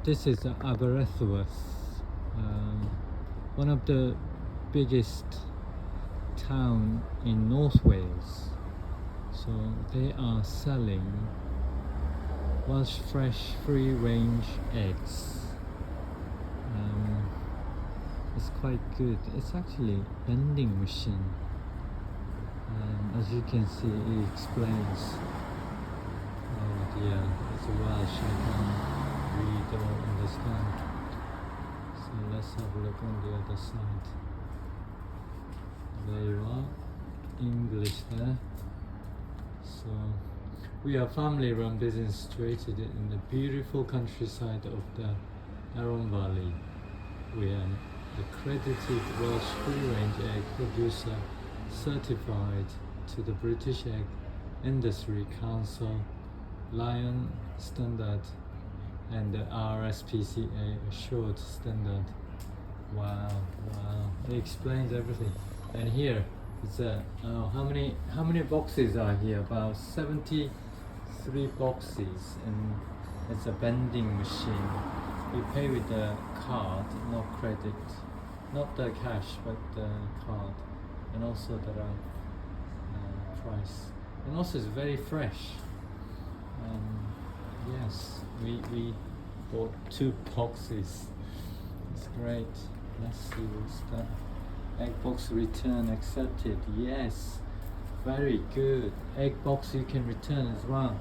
this is Aberystwyth, one of the biggest town in North Wales. So they are selling Welsh Free Range eggs. It's quite good. It's actually vending machine. As you can see, it explains. Oh dear, it's Welsh. I can't read or understand. So let's have a look on the other side. There you are, English there. So we are family-run business situated in the beautiful countryside of the Aran Valley. We are accredited Welsh Free Range egg producer, certified to the British Egg Industry Council, Lion Standard, and the RSPCA Assured Standard. Wow, it explains everything. And here it's how many boxes are here? About 73 boxes, and it's a vending machine. You pay with the card, not credit, not the cash, but the card. And also there are price, and also it's very fresh. Yes, we bought 2 boxes. It's great. Let's see what's that. Egg box return accepted. Yes, very good. Egg box you can return as well.